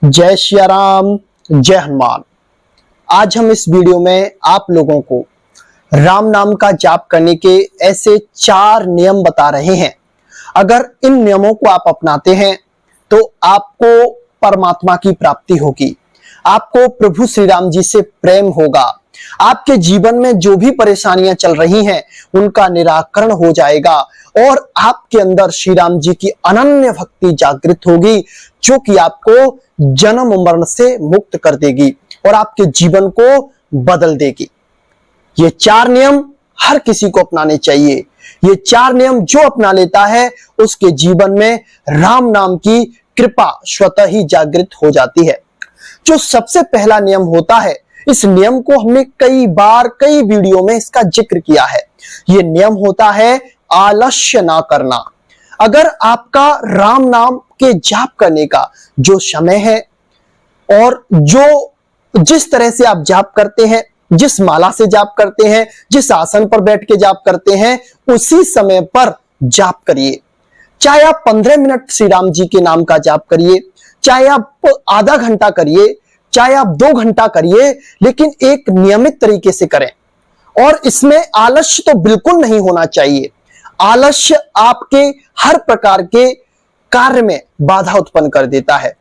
जय श्री राम, जय हनुमान। आज हम इस वीडियो में आप लोगों को राम नाम का जाप करने के ऐसे 4 नियम बता रहे हैं। अगर इन नियमों को आप अपनाते हैं तो आपको परमात्मा की प्राप्ति होगी, आपको प्रभु श्री राम जी से प्रेम होगा, आपके जीवन में जो भी परेशानियां चल रही हैं उनका निराकरण हो जाएगा और आपके अंदर श्री राम जी की अनन्य भक्ति जागृत होगी, जो कि आपको जन्म मरण से मुक्त कर देगी और आपके जीवन को बदल देगी। ये 4 नियम हर किसी को अपनाने चाहिए। ये 4 नियम जो अपना लेता है उसके जीवन में राम नाम की कृपा स्वतः ही जागृत हो जाती है। जो सबसे पहला नियम होता है, इस नियम को हमने कई बार कई वीडियो में इसका जिक्र किया है। यह नियम होता है आलस्य ना करना। अगर आपका राम नाम के जाप करने का जो समय है और जिस तरह से आप जाप करते हैं, जिस माला से जाप करते हैं, जिस आसन पर बैठ के जाप करते हैं, उसी समय पर जाप करिए। चाहे आप 15 मिनट श्री राम जी के नाम का जाप करिए, चाहे आप आधा घंटा करिए, चाहे आप 2 घंटा करिए, लेकिन एक नियमित तरीके से करें। और इसमें आलस्य तो बिल्कुल नहीं होना चाहिए। आलस्य आपके हर प्रकार के कार्य में बाधा उत्पन्न कर देता है,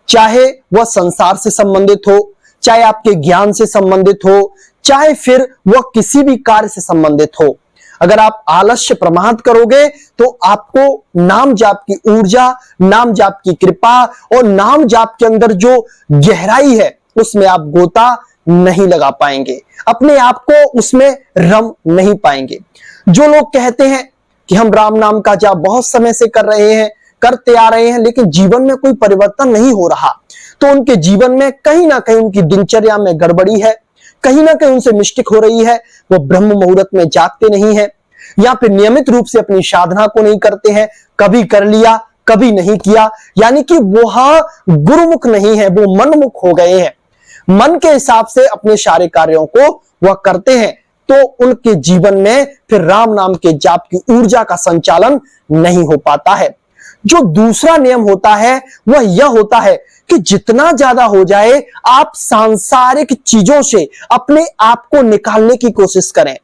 चाहे वह संसार से संबंधित हो, चाहे आपके ज्ञान से संबंधित हो, चाहे फिर वह किसी भी कार्य से संबंधित हो। अगर आप आलस्य प्रमाद करोगे तो आपको नाम जाप की ऊर्जा, नाम जाप की कृपा और नाम जाप के अंदर जो गहराई है उसमें आप गोता नहीं लगा पाएंगे, अपने आप को उसमें रम नहीं पाएंगे। जो लोग कहते हैं कि हम राम नाम का जाप बहुत समय से कर रहे हैं, करते आ रहे हैं, लेकिन जीवन में कोई परिवर्तन नहीं हो रहा, तो उनके जीवन में कहीं ना कहीं उनकी दिनचर्या में गड़बड़ी है, कहीं ना कहीं उनसे मिस्टेक हो रही है। वो ब्रह्म मुहूर्त में जागते नहीं है या फिर नियमित रूप से अपनी साधना को नहीं करते हैं, कभी कर लिया कभी नहीं किया, यानी कि वह गुरुमुख नहीं है, वो मनमुख हो गए हैं। मन के हिसाब से अपने सारे कार्यों को वह करते हैं, तो उनके जीवन में फिर राम नाम के जाप की ऊर्जा का संचालन नहीं हो पाता है। जो दूसरा नियम होता है वह यह होता है कि जितना ज्यादा हो जाए आप सांसारिक चीजों से अपने आप को निकालने की कोशिश करें।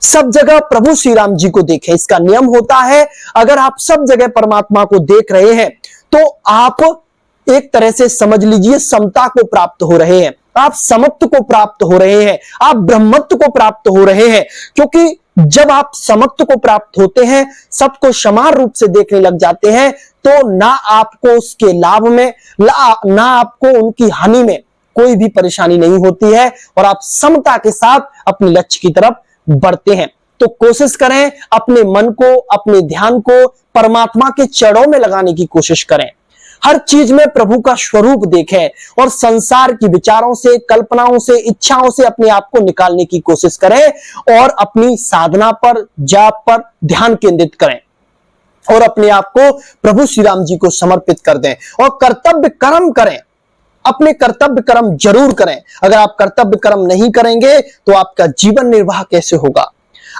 सब जगह प्रभु श्री राम जी को देखें। इसका नियम होता है, अगर आप सब जगह परमात्मा को देख रहे हैं तो आप एक तरह से समझ लीजिए समता को प्राप्त हो रहे हैं, आप समत्व को प्राप्त हो रहे हैं, आप ब्रह्मत्व को प्राप्त हो रहे हैं। क्योंकि जब आप समत्व को प्राप्त होते हैं, सबको समान रूप से देखने लग जाते हैं, तो ना आपको उसके लाभ में ना आपको उनकी हानि में कोई भी परेशानी नहीं होती है और आप समता के साथ अपने लक्ष्य की तरफ बढ़ते हैं। तो कोशिश करें अपने मन को, अपने ध्यान को परमात्मा के चरणों में लगाने की कोशिश करें। हर चीज में प्रभु का स्वरूप देखें और संसार की विचारों से, कल्पनाओं से, इच्छाओं से अपने आप को निकालने की कोशिश करें और अपनी साधना पर, जाप पर ध्यान केंद्रित करें और अपने आप को प्रभु श्री राम जी को समर्पित कर दें और कर्तव्य कर्म करें। अपने कर्तव्य कर्म जरूर करें। अगर आप कर्तव्य कर्म नहीं करेंगे तो आपका जीवन निर्वाह कैसे होगा?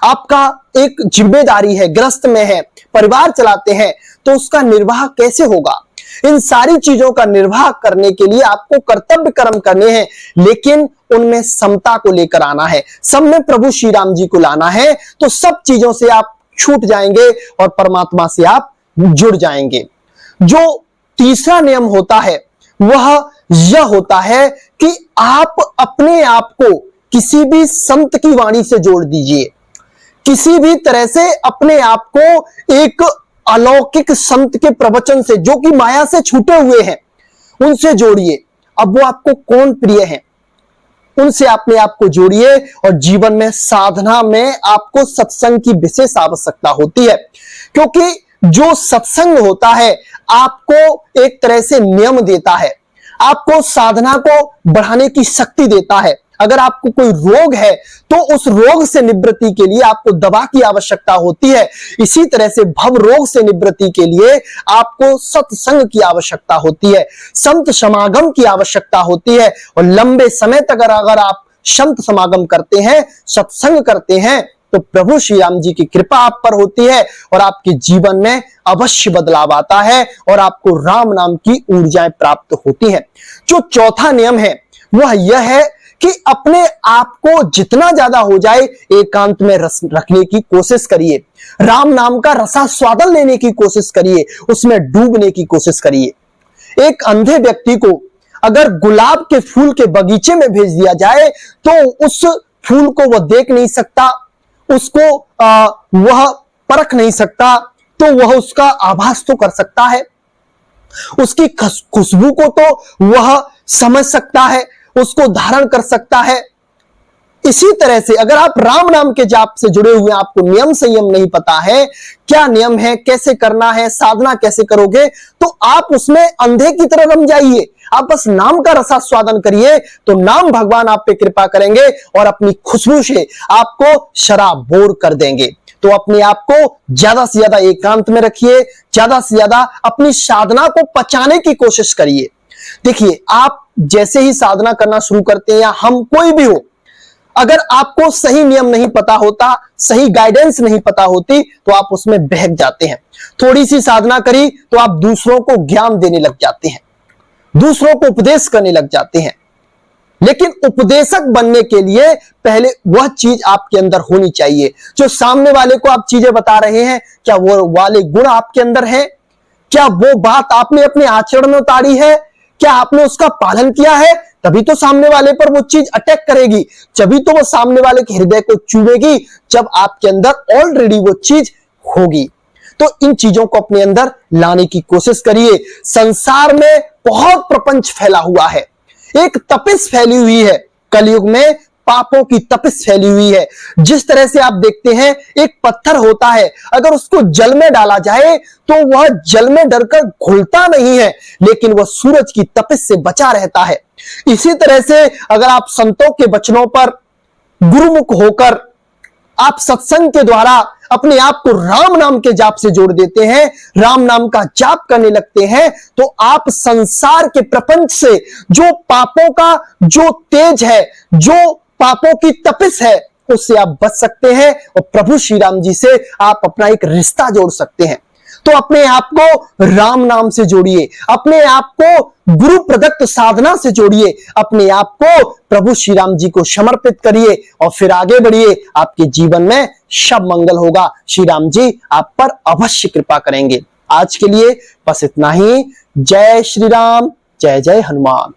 आपका एक जिम्मेदारी है, गृहस्थ में है, परिवार चलाते हैं, तो उसका निर्वाह कैसे होगा? इन सारी चीजों का निर्वाह करने के लिए आपको कर्तव्य कर्म करने हैं, लेकिन उनमें समता को लेकर आना है, सब में प्रभु श्री राम जी को लाना है। तो सब चीजों से आप छूट जाएंगे और परमात्मा से आप जुड़ जाएंगे। जो तीसरा नियम होता है वह यह होता है कि आप अपने आप को किसी भी संत की वाणी से जोड़ दीजिए। किसी भी तरह से अपने आप को एक अलौकिक संत के प्रवचन से, जो कि माया से छूटे हुए हैं, उनसे जोड़िए। अब वो आपको कौन प्रिय है, उनसे अपने आप को जोड़िए। और जीवन में, साधना में आपको सत्संग की विशेष आवश्यकता होती है, क्योंकि जो सत्संग होता है आपको एक तरह से नियम देता है, आपको साधना को बढ़ाने की शक्ति देता है। अगर आपको कोई रोग है तो उस रोग से निवृत्ति के लिए आपको दवा की आवश्यकता होती है। इसी तरह से भव रोग से निवृत्ति के लिए आपको सत्संग की आवश्यकता होती है, संत समागम की आवश्यकता होती है। और लंबे समय तक अगर आप संत समागम करते हैं, सत्संग करते हैं, तो प्रभु श्री राम जी की कृपा आप पर होती है और आपके जीवन में अवश्य बदलाव आता है और आपको राम नाम की ऊर्जाएं प्राप्त होती हैं। जो चौथा नियम है वह यह है कि अपने आप को जितना ज्यादा हो जाए एकांत में रखने की कोशिश करिए। राम नाम का रसास्वादन लेने की कोशिश करिए, उसमें डूबने की कोशिश करिए। एक अंधे व्यक्ति को अगर गुलाब के फूल के बगीचे में भेज दिया जाए तो उस फूल को वह देख नहीं सकता, उसको वह परख नहीं सकता, तो वह उसका आभास तो कर सकता है, उसकी खुशबू को तो वह समझ सकता है, उसको धारण कर सकता है। इसी तरह से अगर आप राम नाम के जाप से जुड़े हुए आपको नियम संयम नहीं पता है, क्या नियम है, कैसे करना है, साधना कैसे करोगे, तो आप उसमें अंधे की तरह रम जाइए। आप बस नाम का रसास्वादन करिए तो नाम भगवान आप पे कृपा करेंगे और अपनी खुशबू से आपको शराबोर कर देंगे। तो अपने आप को ज्यादा से ज्यादा एकांत में रखिए, ज्यादा से ज्यादा अपनी साधना को पचाने की कोशिश करिए। देखिए, आप जैसे ही साधना करना शुरू करते हैं या हम कोई भी हो, अगर आपको सही नियम नहीं पता होता, सही गाइडेंस नहीं पता होती, तो आप उसमें बहक जाते हैं। थोड़ी सी साधना करी तो आप दूसरों को ज्ञान देने लग जाते हैं, दूसरों को उपदेश करने लग जाते हैं। लेकिन उपदेशक बनने के लिए पहले वह चीज आपके अंदर होनी चाहिए। जो सामने वाले को आप चीजें बता रहे हैं, क्या वो वाले गुण आपके अंदर है? क्या वो बात आपने अपने आचरण में उतारी है? क्या आपने उसका पालन किया है? तभी तो सामने वाले पर वो चीज अटैक करेगी, तभी तो वो सामने वाले के हृदय को चुभेगी, जब आपके अंदर ऑलरेडी वो चीज होगी। तो इन चीजों को अपने अंदर लाने की कोशिश करिए। संसार में बहुत प्रपंच फैला हुआ है, एक तपिश फैली हुई है, कलयुग में पापों की तपिश फैली हुई है। जिस तरह से आप देखते हैं, एक पत्थर होता है, अगर उसको जल में डाला जाए तो वह जल में डरकर घुलता नहीं है, लेकिन वह सूरज की तपिश से बचा रहता है। इसी तरह से अगर आप संतों के वचनों पर गुरुमुख होकर आप सत्संग के द्वारा अपने आप को राम नाम के जाप से जोड़ देते हैं, राम नाम का जाप करने लगते हैं, तो आप संसार के प्रपंच से जो पापों का जो तेज है, जो पापों की तपिश है, उससे आप बच सकते हैं और प्रभु श्री राम जी से आप अपना एक रिश्ता जोड़ सकते हैं। तो अपने आप को राम नाम से जोड़िए, अपने आप को गुरु प्रदत्त साधना से जोड़िए, अपने आप को प्रभु श्री राम जी को समर्पित करिए और फिर आगे बढ़िए। आपके जीवन में सब मंगल होगा। श्री राम जी आप पर अवश्य कृपा करेंगे। आज के लिए बस इतना ही। जय श्री राम, जय जय हनुमान।